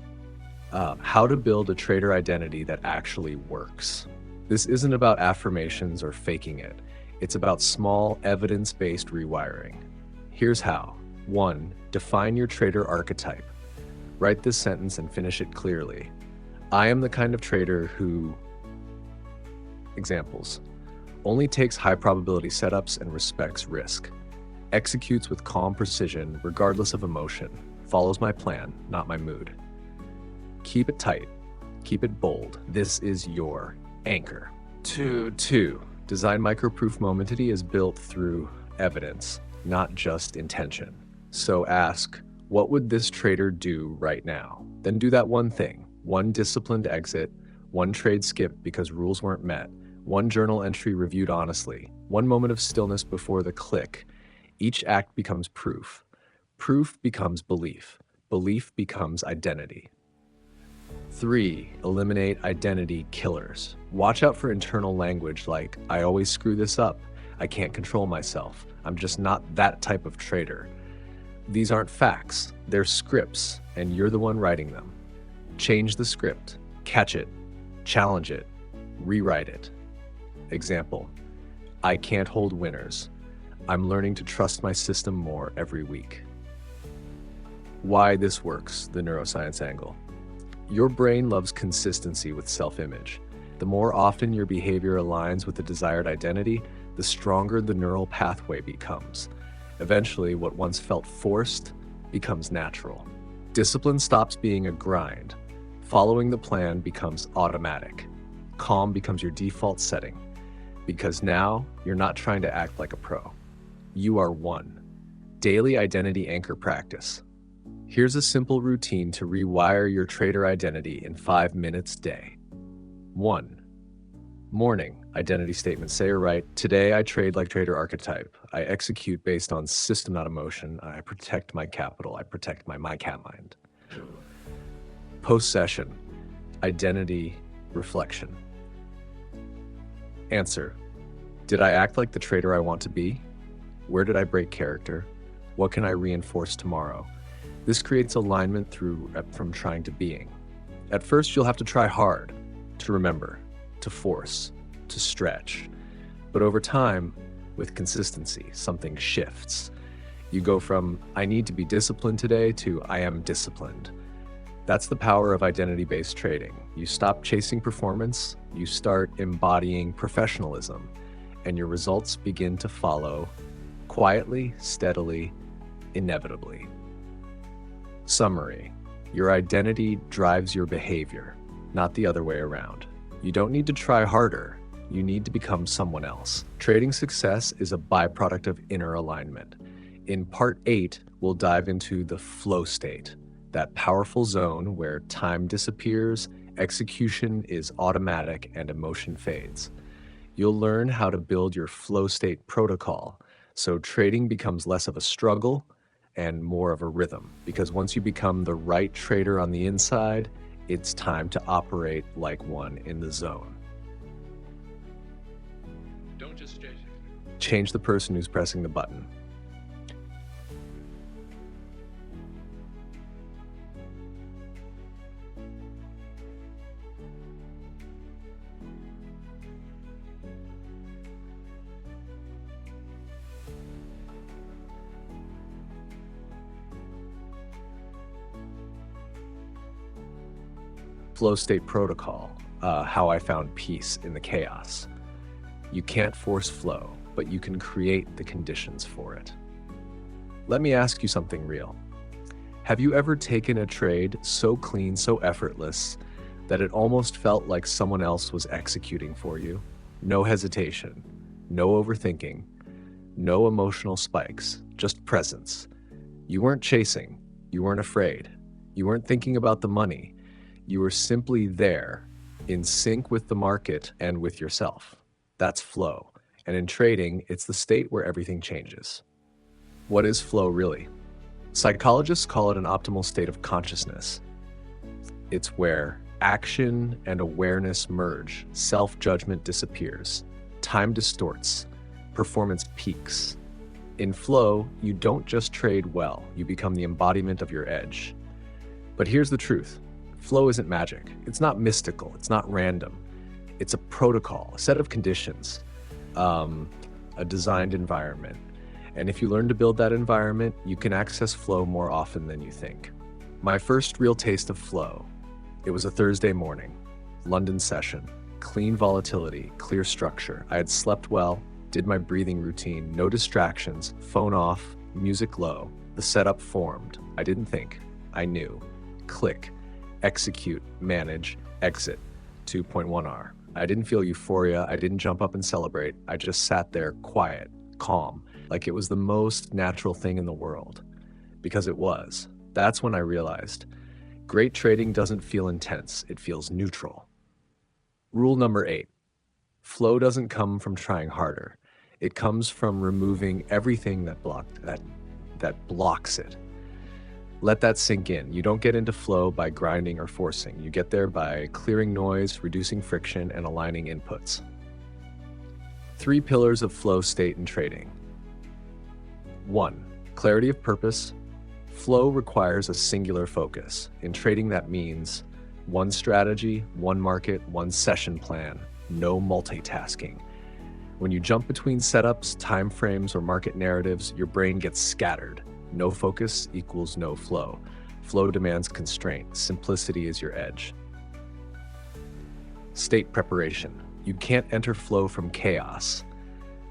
How to build a trader identity that actually works. This isn't about affirmations or faking it. It's about small, evidence-based rewiring. Here's how. 1. Define your trader archetype. Write this sentence and finish it clearly. I am the kind of trader who, examples, only takes high probability setups and respects risk, executes with calm precision regardless of emotion, follows my plan, not my mood. Keep it tight, keep it bold. This is your anchor. 2. Design microproof momentity is built through evidence, not just intention. So ask, what would this trader do right now? Then do that one thing, one disciplined exit, one trade skip because rules weren't met, one journal entry reviewed honestly, one moment of stillness before the click. Each act becomes proof. Proof becomes belief. Belief becomes identity. 3. Eliminate identity killers. Watch out for internal language like, I always screw this up, I can't control myself, I'm just not that type of trader. These aren't facts, they're scripts, and you're the one writing them. Change the script, catch it, challenge it, rewrite it. Example, I can't hold winners. I'm learning to trust my system more every week. Why this works, the neuroscience angle. Your brain loves consistency with self-image. The more often your behavior aligns with the desired identity, the stronger the neural pathway becomes. Eventually, what once felt forced becomes natural. Discipline stops being a grind. Following the plan becomes automatic. Calm becomes your default setting. Because now, you're not trying to act like a pro. You are one. Daily identity anchor practice. Here's a simple routine to rewire your trader identity in 5 minutes a day. 1. Morning identity statement. Say or write, today I trade like trader archetype. I execute based on system, not emotion. I protect my capital. I protect my cat mind. Post-session, identity reflection. Answer, did I act like the trader I want to be? Where did I break character? What can I reinforce tomorrow? This creates alignment from trying to being. At first, you'll have to try hard to remember, to force, to stretch. But over time, with consistency, something shifts. You go from, I need to be disciplined today, to I am disciplined. That's the power of identity-based trading. You stop chasing performance, you start embodying professionalism, and your results begin to follow quietly, steadily, inevitably. Summary: your identity drives your behavior, not the other way around. You don't need to try harder, you need to become someone else. Trading success is a byproduct of inner alignment. In part 8, we'll dive into the flow state, that powerful zone where time disappears, execution is automatic, and emotion fades. You'll learn how to build your flow state protocol, so trading becomes less of a struggle and more of a rhythm. Because once you become the right trader on the inside, it's time to operate like one in the zone. Don't just Change the person who's pressing the button. Flow state protocol, how I found peace in the chaos. You can't force flow, but you can create the conditions for it. Let me ask you something real. Have you ever taken a trade so clean, so effortless, that it almost felt like someone else was executing for you? No hesitation, no overthinking, no emotional spikes, just presence. You weren't chasing, you weren't afraid, you weren't thinking about the money. You were simply there, in sync with the market and with yourself. That's flow. And in trading, it's the state where everything changes. What is flow really? Psychologists call it an optimal state of consciousness. It's where action and awareness merge, self-judgment disappears, time distorts, performance peaks. In flow, you don't just trade well, you become the embodiment of your edge. But here's the truth. Flow isn't magic. It's not mystical. It's not random. It's a protocol, a set of conditions, a designed environment. And if you learn to build that environment, you can access flow more often than you think. My first real taste of flow, it was a Thursday morning, London session, clean volatility, clear structure. I had slept well, did my breathing routine, no distractions, phone off, music low. The setup formed. I didn't think. I knew. Click. Execute, manage, exit, 2.1R. I didn't feel euphoria. I didn't jump up and celebrate. I just sat there quiet, calm, like it was the most natural thing in the world. Because it was. That's when I realized great trading doesn't feel intense. It feels neutral. Rule number 8. Flow doesn't come from trying harder. It comes from removing everything that blocks it. Let that sink in. You don't get into flow by grinding or forcing. You get there by clearing noise, reducing friction, and aligning inputs. 3 pillars of flow state in trading. 1. Clarity of purpose. Flow requires a singular focus. In trading, that means one strategy, one market, one session plan, no multitasking. When you jump between setups, time frames, or market narratives, your brain gets scattered. No focus equals no flow. Flow demands constraint. Simplicity is your edge. State preparation. You can't enter flow from chaos.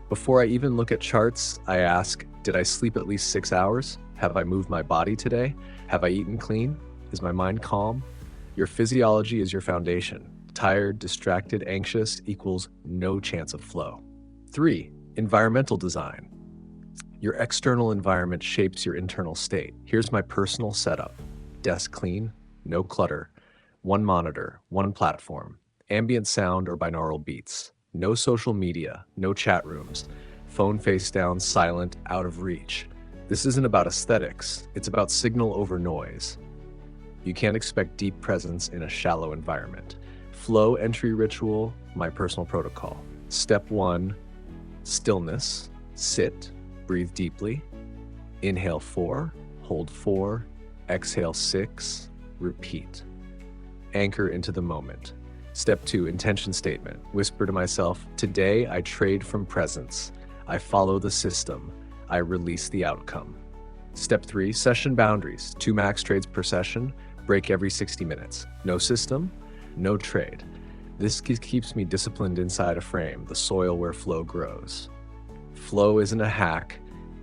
Before I even look at charts, I ask, did I sleep at least 6 hours? Have I moved my body today? Have I eaten clean? Is my mind calm? Your physiology is your foundation. Tired, distracted, anxious equals no chance of flow. 3. Environmental design. Your external environment shapes your internal state. Here's my personal setup. Desk clean, no clutter, one monitor, one platform, ambient sound or binaural beats, no social media, no chat rooms, phone face down, silent, out of reach. This isn't about aesthetics, it's about signal over noise. You can't expect deep presence in a shallow environment. Flow entry ritual, my personal protocol. Step 1, stillness, sit, breathe deeply. Inhale 4, hold 4, exhale 6, repeat. Anchor into the moment. Step 2, intention statement. Whisper to myself, today I trade from presence. I follow the system. I release the outcome. Step 3, session boundaries. 2 max trades per session. Break every 60 minutes. No system, no trade. This keeps me disciplined inside a frame, the soil where flow grows. Flow isn't a hack,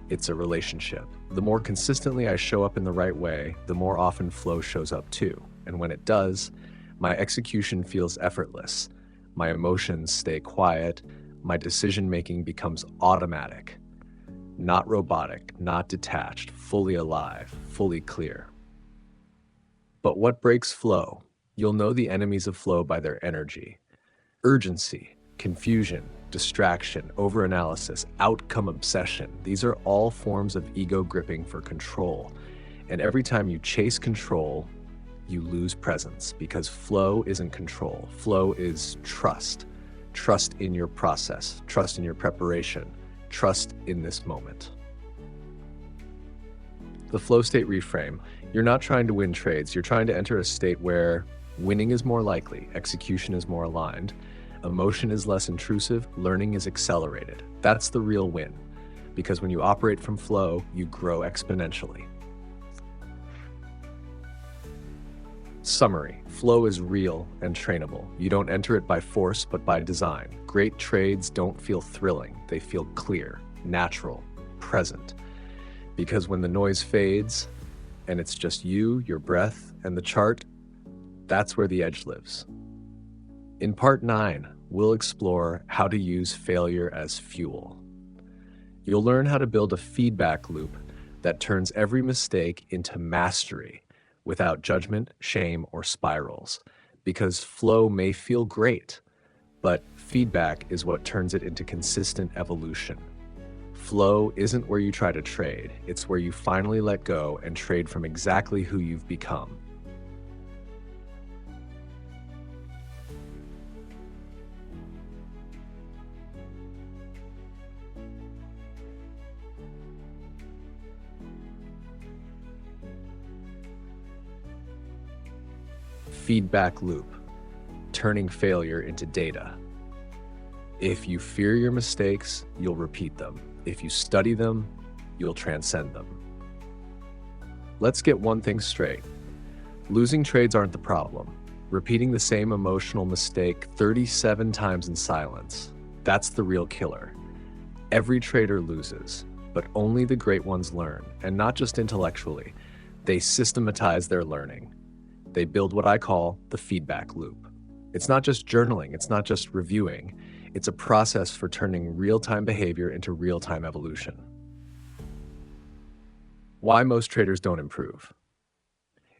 it's a relationship. The more consistently I show up in the right way, the more often flow shows up too. And when it does, my execution feels effortless. My emotions stay quiet. My decision-making becomes automatic. Not robotic, not detached, fully alive, fully clear. But what breaks flow? You'll know the enemies of flow by their energy. Urgency, confusion, distraction, overanalysis, outcome obsession. These are all forms of ego gripping for control. And every time you chase control, you lose presence, because flow isn't control. Flow is trust. Trust in your process, trust in your preparation, Trust in this moment. The flow state reframe. You're not trying to win trades. You're trying to enter a state where winning is more likely, execution is more aligned, emotion is less intrusive, learning is accelerated. That's the real win. Because when you operate from flow, you grow exponentially. Summary. Flow is real and trainable. You don't enter it by force, but by design. Great trades don't feel thrilling. They feel clear, natural, present. Because when the noise fades, and it's just you, your breath, and the chart, that's where the edge lives. In part 9, we'll explore how to use failure as fuel. You'll learn how to build a feedback loop that turns every mistake into mastery without judgment, shame, or spirals. Because flow may feel great, but feedback is what turns it into consistent evolution. Flow isn't where you try to trade, it's where you finally let go and trade from exactly who you've become. Feedback loop, turning failure into data. If you fear your mistakes, you'll repeat them. If you study them, you'll transcend them. Let's get one thing straight. Losing trades aren't the problem. Repeating the same emotional mistake 37 times in silence, that's the real killer. Every trader loses, but only the great ones learn, and not just intellectually. They systematize their learning. They build what I call the feedback loop. It's not just journaling, it's not just reviewing. It's a process for turning real-time behavior into real-time evolution. Why most traders don't improve?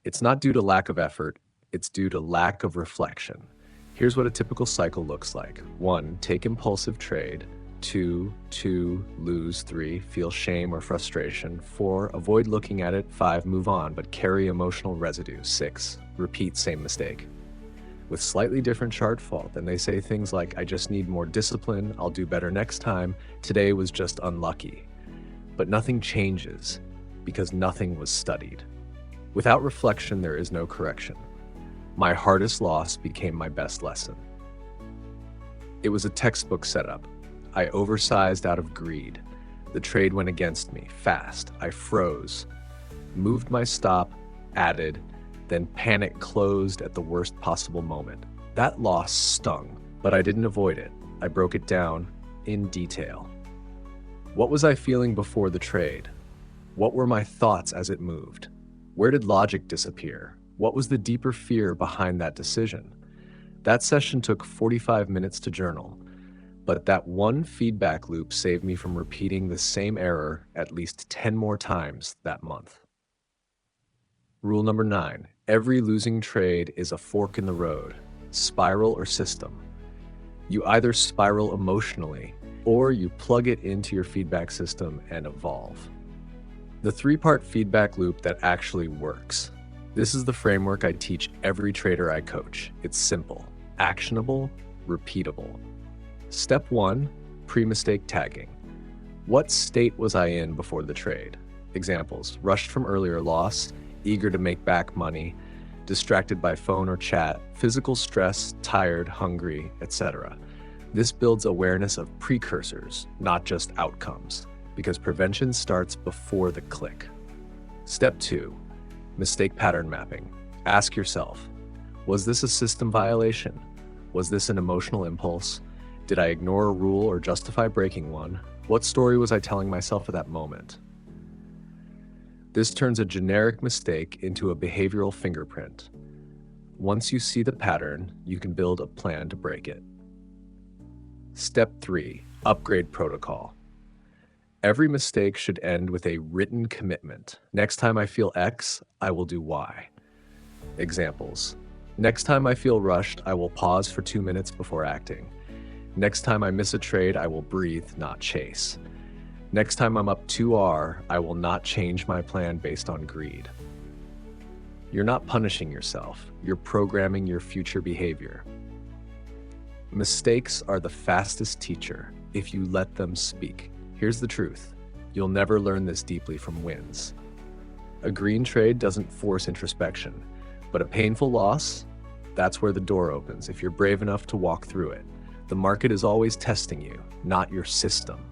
It's not due to lack of effort, it's due to lack of reflection. Here's what a typical cycle looks like. 1, take impulsive trade. 2, lose. 3, feel shame or frustration. 4, avoid looking at it. 5, move on, but carry emotional residue. 6, repeat same mistake. With slightly different chart fault, and they say things like, I just need more discipline, I'll do better next time, today was just unlucky. But nothing changes, because nothing was studied. Without reflection, there is no correction. My hardest loss became my best lesson. It was a textbook setup. I oversized out of greed. The trade went against me, fast. I froze, moved my stop, added, then panic closed at the worst possible moment. That loss stung, but I didn't avoid it. I broke it down in detail. What was I feeling before the trade? What were my thoughts as it moved? Where did logic disappear? What was the deeper fear behind that decision? That session took 45 minutes to journal, but that one feedback loop saved me from repeating the same error at least 10 more times that month. Rule number 9, every losing trade is a fork in the road, spiral or system. You either spiral emotionally or you plug it into your feedback system and evolve. The 3-part feedback loop that actually works. This is the framework I teach every trader I coach. It's simple, actionable, repeatable. Step 1, pre-mistake tagging. What state was I in before the trade? Examples, rushed from earlier loss, eager to make back money, distracted by phone or chat, physical stress, tired, hungry, etc. This builds awareness of precursors, not just outcomes, because prevention starts before the click. Step 2, mistake pattern mapping. Ask yourself, was this a system violation? Was this an emotional impulse? Did I ignore a rule or justify breaking one? What story was I telling myself at that moment? This turns a generic mistake into a behavioral fingerprint. Once you see the pattern, you can build a plan to break it. Step 3, upgrade protocol. Every mistake should end with a written commitment. Next time I feel X, I will do Y. Examples. Next time I feel rushed, I will pause for 2 minutes before acting. Next time I miss a trade, I will breathe, not chase. Next time I'm up 2R, I will not change my plan based on greed. You're not punishing yourself, you're programming your future behavior. Mistakes are the fastest teacher if you let them speak. Here's the truth. You'll never learn this deeply from wins. A green trade doesn't force introspection, but a painful loss, that's where the door opens if you're brave enough to walk through it. The market is always testing you, not your system,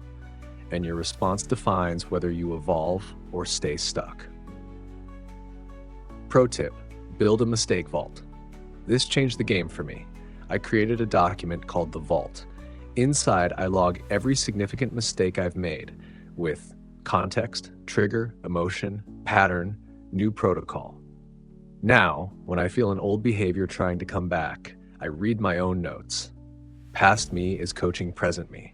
and your response defines whether you evolve or stay stuck. Pro tip, build a mistake vault. This changed the game for me. I created a document called the Vault. Inside, I log every significant mistake I've made with context, trigger, emotion, pattern, new protocol. Now, when I feel an old behavior trying to come back, I read my own notes. Past me is coaching present me.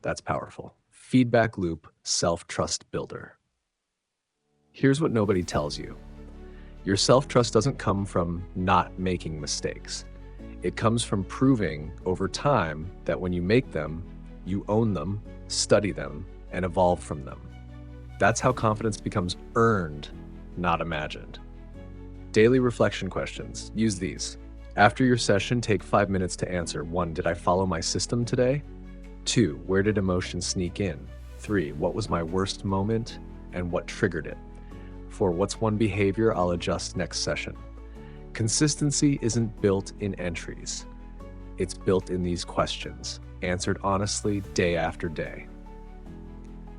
That's powerful. Feedback loop, self-trust builder. Here's what nobody tells you. Your self-trust doesn't come from not making mistakes. It comes from proving over time that when you make them, you own them, study them, and evolve from them. That's how confidence becomes earned, not imagined. Daily reflection questions. Use these. After your session, take 5 minutes to answer. 1. Did I follow my system today? 2. Where did emotion sneak in? 3. What was my worst moment and what triggered it? 4. What's one behavior I'll adjust next session? Consistency isn't built in entries. It's built in these questions, answered honestly day after day.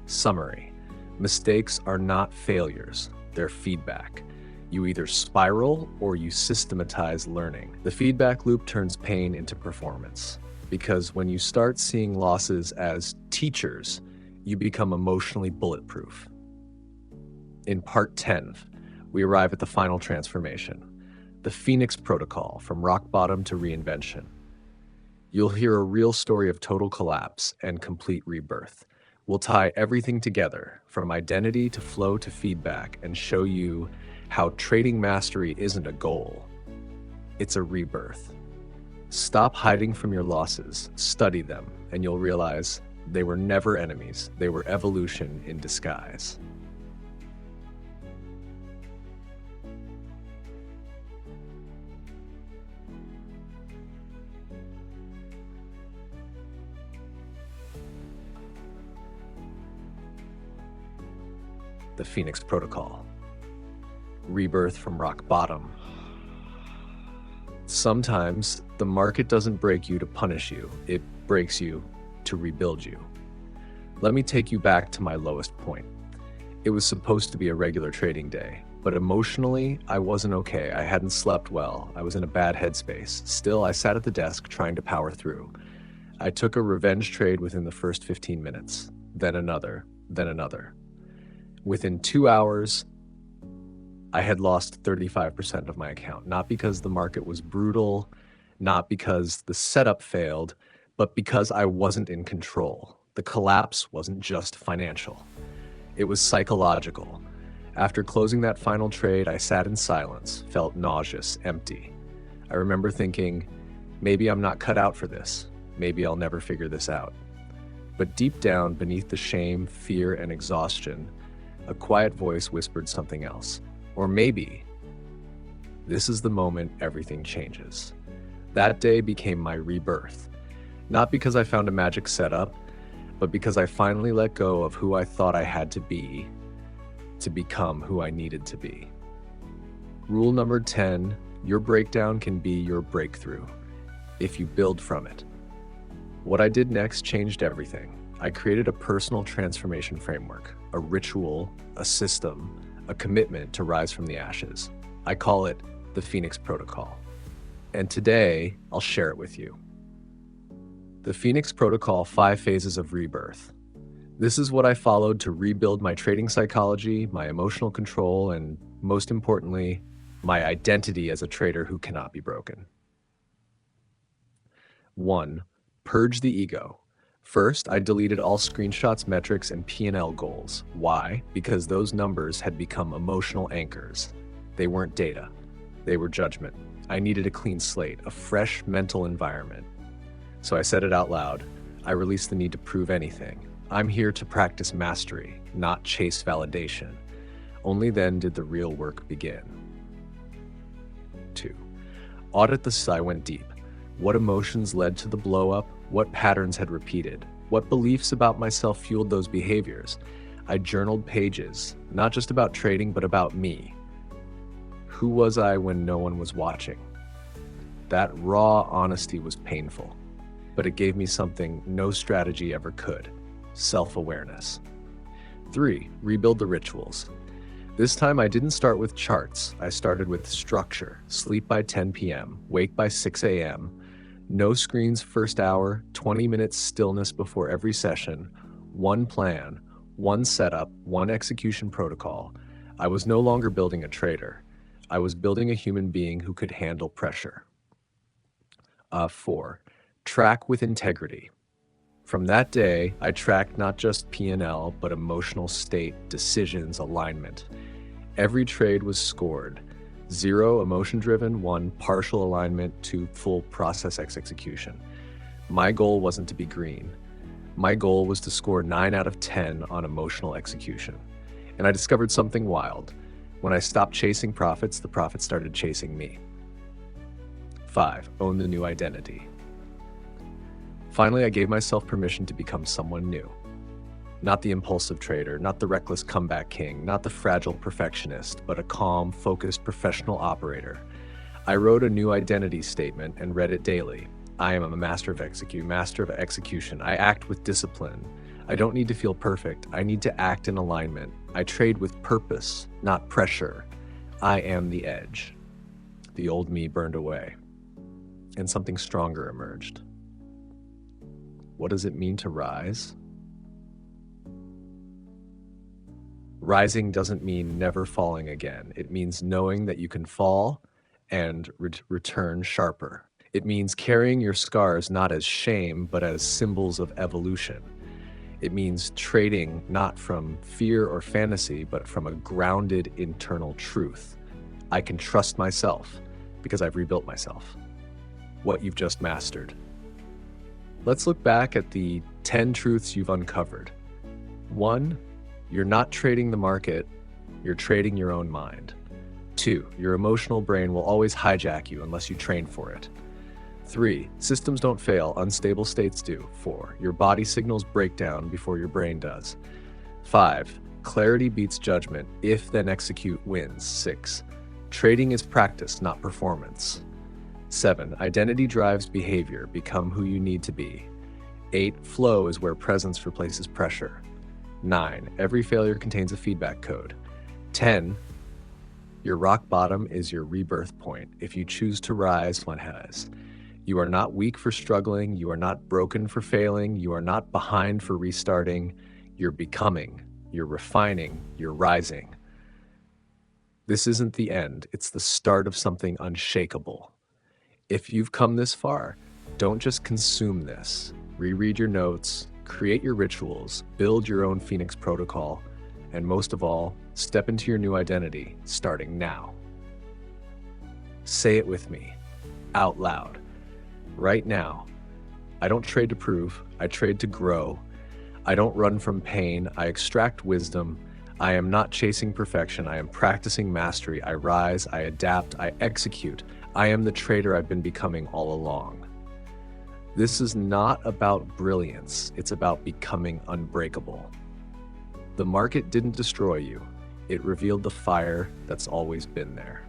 Summary. Mistakes are not failures. They're feedback. You either spiral or you systematize learning. The feedback loop turns pain into performance. Because when you start seeing losses as teachers, you become emotionally bulletproof. In part 10, we arrive at the final transformation, the Phoenix Protocol, from rock bottom to reinvention. You'll hear a real story of total collapse and complete rebirth. We'll tie everything together, from identity to flow to feedback, and show you how trading mastery isn't a goal, it's a rebirth. Stop hiding from your losses, study them, and you'll realize they were never enemies, they were evolution in disguise. The Phoenix Protocol. Rebirth from rock bottom. Sometimes the market doesn't break you to punish you, it breaks you to rebuild you. Let me take you back to my lowest point. It was supposed to be a regular trading day, but emotionally, I wasn't okay. I hadn't slept well. I was in a bad headspace. Still, I sat at the desk trying to power through. I took a revenge trade within the first 15 minutes, then another, then another. Within 2 hours, I had lost 35% of my account, not because the market was brutal, not because the setup failed, but because I wasn't in control. The collapse wasn't just financial. It was psychological. After closing that final trade, I sat in silence, felt nauseous, empty. I remember thinking, maybe I'm not cut out for this. Maybe I'll never figure this out. But deep down, beneath the shame, fear, and exhaustion, a quiet voice whispered something else. Or maybe this is the moment everything changes. That day became my rebirth. Not because I found a magic setup, but because I finally let go of who I thought I had to be to become who I needed to be. Rule number 10, your breakdown can be your breakthrough if you build from it. What I did next changed everything. I created a personal transformation framework, a ritual, a system, a commitment to rise from the ashes. I call it the Phoenix Protocol. And today, I'll share it with you. The Phoenix Protocol, 5 phases of rebirth. This is what I followed to rebuild my trading psychology, my emotional control, and most importantly, my identity as a trader who cannot be broken. 1. Purge the ego. First, I deleted all screenshots, metrics, and P&L goals. Why? Because those numbers had become emotional anchors. They weren't data. They were judgment. I needed a clean slate, a fresh mental environment. So I said it out loud. I released the need to prove anything. I'm here to practice mastery, not chase validation. Only then did the real work begin. 2. Audit the I went deep. What emotions led to the blow up? What patterns had repeated? What beliefs about myself fueled those behaviors? I journaled pages, not just about trading, but about me. Who was I when no one was watching? That raw honesty was painful, but it gave me something no strategy ever could: self-awareness. 3. Rebuild the rituals. This time I didn't start with charts. I started with structure: sleep by 10 p.m., wake by 6 a.m., no screens first hour, 20 minutes stillness before every session, one plan, one setup, one execution protocol. I was no longer building a trader. I was building a human being who could handle pressure. 4. Track with integrity. From that day, I tracked not just P&L, but emotional state, decisions, alignment. Every trade was scored. 0 emotion-driven, 1 partial alignment, 2 full process execution. My goal wasn't to be green. My goal was to score 9 out of 10 on emotional execution. And I discovered something wild. When I stopped chasing profits, the profits started chasing me. 5. Own the new identity. Finally, I gave myself permission to become someone new. Not the impulsive trader, not the reckless comeback king, not the fragile perfectionist, but a calm, focused professional operator. I wrote a new identity statement and read it daily. I am a master of execution. I act with discipline. I don't need to feel perfect. I need to act in alignment. I trade with purpose, not pressure. I am the edge. The old me burned away, and something stronger emerged. What does it mean to rise? Rising doesn't mean never falling again. It means knowing that you can fall and return sharper. It means carrying your scars not as shame, but as symbols of evolution. It means trading not from fear or fantasy, but from a grounded internal truth. I can trust myself because I've rebuilt myself. What you've just mastered. Let's look back at the 10 truths you've uncovered. 1, you're not trading the market, you're trading your own mind. 2, your emotional brain will always hijack you unless you train for it. 3, systems don't fail, unstable states do. 4, your body signals break down before your brain does. 5, clarity beats judgment, if then execute wins. 6, trading is practice, not performance. 7, identity drives behavior, become who you need to be. 8, flow is where presence replaces pressure. 9, every failure contains a feedback code. 10, your rock bottom is your rebirth point. If you choose to rise, one has. You are not weak for struggling. You are not broken for failing. You are not behind for restarting. You're becoming. You're refining. You're rising. This isn't the end. It's the start of something unshakable. If you've come this far, don't just consume this. Reread your notes, create your rituals, build your own Phoenix protocol, and most of all, step into your new identity, starting now. Say it with me, out loud. Right now, I don't trade to prove, I trade to grow. I don't run from pain, I extract wisdom. I am not chasing perfection, I am practicing mastery. I rise, I adapt, I execute. I am the trader I've been becoming all along. This is not about brilliance, it's about becoming unbreakable. The market didn't destroy you, it revealed the fire that's always been there.